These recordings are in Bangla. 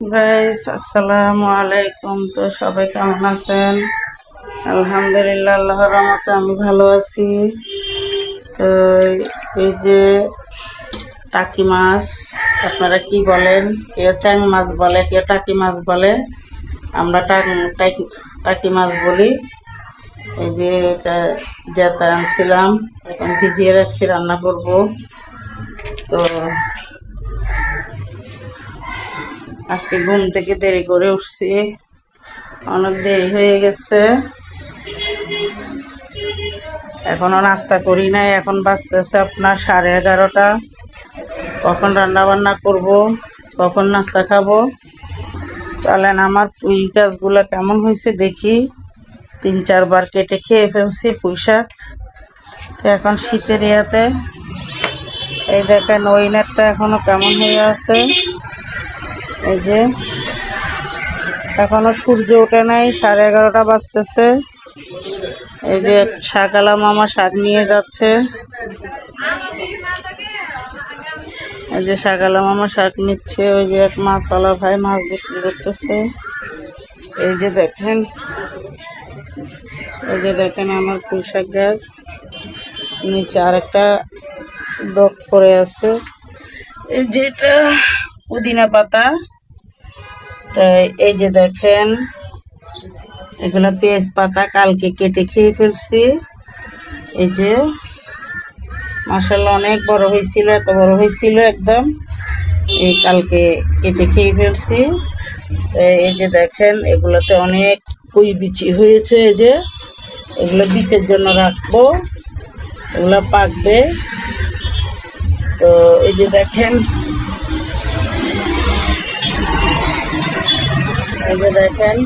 গাইস, আসসালামু আলাইকুম। তো সবাই কেমন আছেন? আলহামদুলিল্লাহ, আল্লাহর রহমতে আমি ভালো আছি। তো এই যে টাকি মাছ, আপনারা কি বলেন? কেউ চাং মাছ বলে, কেউ টাকি মাছ বলে। আমরা টাকি মাছ বলি। এই যে এটা জেতা আনছিলাম, এখন ভিজিয়ে রাখছি, রান্না করব। তো আজকে ঘুম থেকে দেরি করে উঠছি, অনেক দেরি হয়ে গেছে। এখনো নাস্তা করি নাই, এখন বাজতেছে আপনার 11:30। কখন রান্না বান্না করব, কখন নাস্তা খাবো? চলেন, আমার পুঁই গাছগুলো কেমন হয়েছে দেখি। 3-4 বার কেটে খেয়ে ফেলছি পুঁই শাক। তো এখন শীতের ইয়াতে এই দেখেন ওইনারটা এখনো কেমন হয়ে আছে। এই যে এখনো সূর্য ওঠে নাই, 11:30 বাজতেছে। এই যে শাকালা মামা শাক নিয়ে যাচ্ছে। এই যে শাকালা মামা শাক নিচ্ছে। ওই যে এক মাছওয়ালা ভাই মাছ বিক্রি করতেছে। এই যে দেখেন, এই যে দেখেন আমার পুঁই শাক গাছ, নিচে আরেকটা ডগ পড়ে আছে। এই যে এটা পুদিনা পাতা। তাই এই যে দেখেন এগুলা পেঁয়াজ পাতা, কালকে কেটে খেয়ে ফেলছি। এই যে মাশাআল্লাহ অনেক বড় হয়েছিল, এত বড় হয়েছিল একদম। এই কালকে কেটে খেয়ে ফেলছি। এই যে দেখেন এগুলোতে অনেক পুঁই বিচি হয়েছে। এই যে এগুলো বীজের জন্য রাখবো, এগুলো পাকবে। তো এই যে দেখেন, এই যে দেখেন,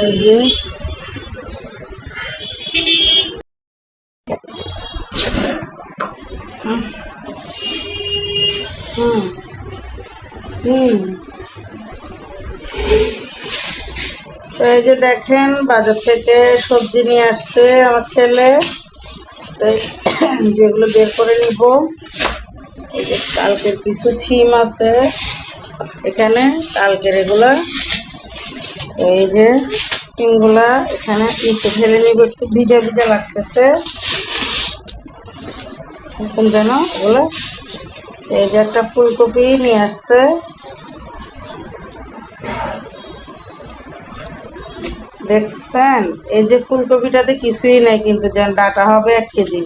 এই যে হুম হুম হুম তো এই যে দেখেন বাজার থেকে সবজি নিয়ে আসছে আমার ছেলে। যেগুলো বের করে নিব। এই যে কালকের কিছু ছিম আছে এখানে, কালকের এগুলা। এই যে সিমগুলা এখানে নিচে ঢেলে নিব, একটু ভিজা ভিজা লাগতেছে এরকম যেন এগুলো। এই যে একটা ফুলকপি নিয়ে আসছে, দেখছেন? এই যে ফুলকপিটাতে কিছুই নাই, কিন্তু যেন ডাটা হবে 1 কেজি।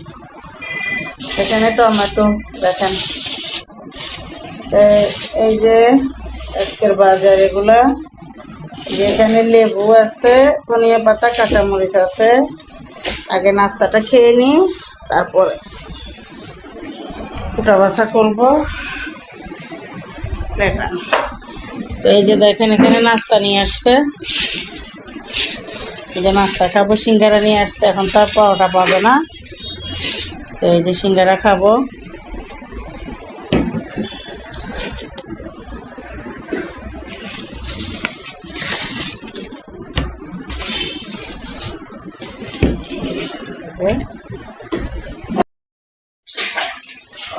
এখানে টমেটো দেখেন। এই যে আজকের বাজার এগুলা। যেখানে লেবু আছে, ধনিয়া পাতা, কাঁচামরিচ আছে। আগে নাস্তাটা খেয়ে নিই, তারপরে কুটা বাছা করবো। তো এই যে দেখেন এখানে নাস্তা নিয়ে আসছে। এই যে নাস্তা খাবো, সিঙ্গারা নিয়ে আসছে। এখন তো আর পরোটা পাবে না। তো এই যে সিঙ্গারা খাবো।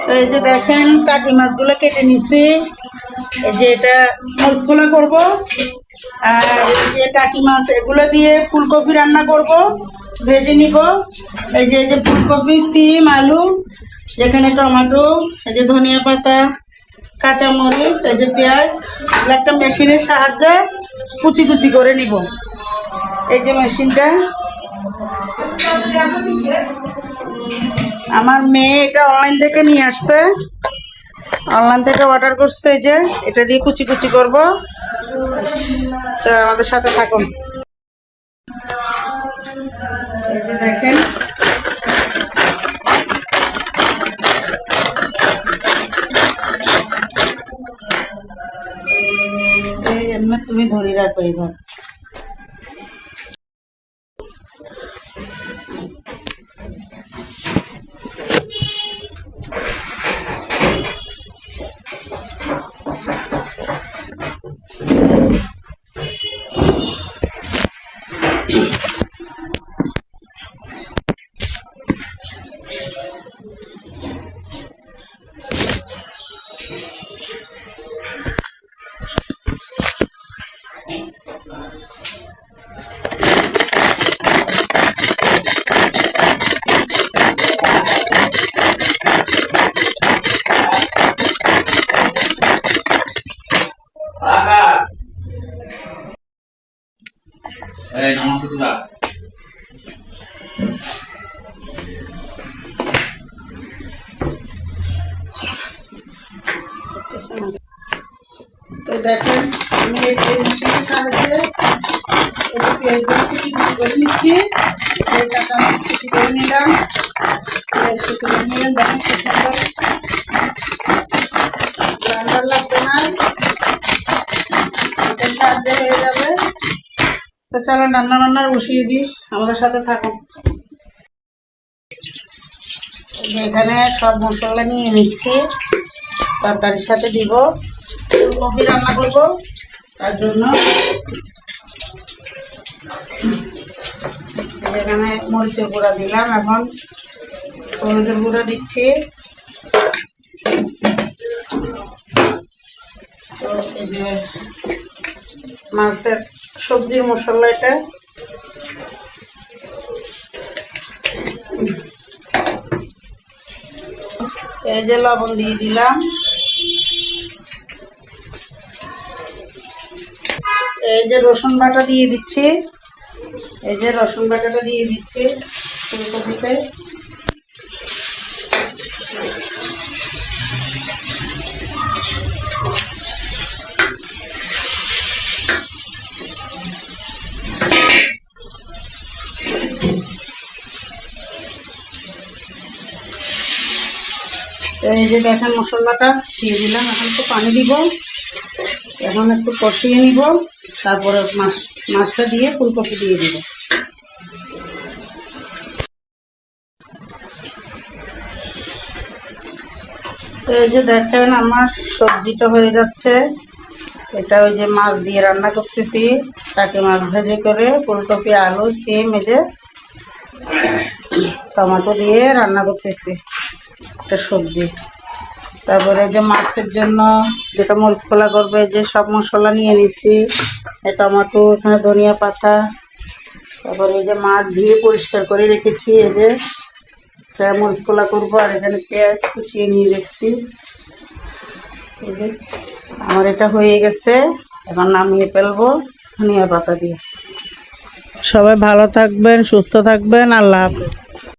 তো এই যে দেখেন টাকি মাছগুলো কেটে নিছি। এই যে এটা মরিচগুলো করবো, আর এই যে টাকি মাছ এগুলো দিয়ে ফুলকপি রান্না করব, ভেজে নিব। এই যে ফুলকপি, সিম, আলু, যেখানে টমেটো, এই যে ধনিয়া পাতা, কাঁচামরিচ, এই যে পেঁয়াজ, এগুলো একটা মেশিনের সাহায্যে কুচি কুচি করে নিব। এই যে মেশিনটা আমার মেয়ে এটা অনলাইন থেকে নিয়ে আসছে, অনলাইন থেকে অর্ডার করছে। এই যে এটা দিয়ে কুচি কুচি করব। তো আমাদের সাথে থাকুন। এই যে দেখেন, এই এমনি তুমি ধরে রাখো এইবার। তো দেখেন আমি এই মেশিনের সাহায্যে পেঁয়াজগুলো কুচি করে নিচ্ছি। কাঁচামরিচ কুচি করে নিলাম, কুচি করে নিলাম। দেখেন খুব সুন্দর রান্নার লাগবে না, সাহায্যে হয়ে যাবে। তো চলো রান্নার বসিয়ে দিই, আমাদের সাথে থাকুন। এখানে সব মশলা নিয়ে নিচ্ছি, তরকারির সাথে দিব। ফুলকপি রান্না করব, তার জন্য এখানে মরিচের গুঁড়া দিলাম। এখন হলুদের গুঁড়া দিচ্ছি। তো এই যে মাছের সবজির মশলা, এটা এই যে লবণ দিয়ে দিলাম। এই যে রসুন বাটা দিয়ে দিচ্ছি, এই যে রসুন বাটাটা দিয়ে দিচ্ছি ফুলকপিতে। এই যে দেখেন মশলাটা দিয়ে দিলাম। এখন একটু পানি দিব, এখন একটু কষিয়ে নিব, তারপরে মাছটা দিয়ে ফুলকপি দিয়ে দিব। এই যে দেখেন আমার সবজিটা হয়ে যাচ্ছে। এটা ওই যে মাছ দিয়ে রান্না করতেছি, তাকে মাছ ভেজে করে ফুলকপি, আলু, সিম, এই যে টমেটো দিয়ে রান্না করতেছি একটা সবজি। তারপরে যে মাছের জন্য যেটা মরিচ খোলা করবে, যে সব মশলা নিয়ে নিছি, টমেটো, এখানে ধনিয়া পাতা, তারপরে এই যে মাছ ধুয়ে পরিষ্কার করে রেখেছি, এই যে মরিচ খোলা করবো। আর এখানে পেঁয়াজ কুচিয়ে নিয়ে রেখেছি। এই যে আমার এটা হয়ে গেছে, এখন নামিয়ে ফেলবো ধনিয়া পাতা দিয়ে। সবাই ভালো থাকবেন, সুস্থ থাকবেন, আল্লাহ হাফেজ।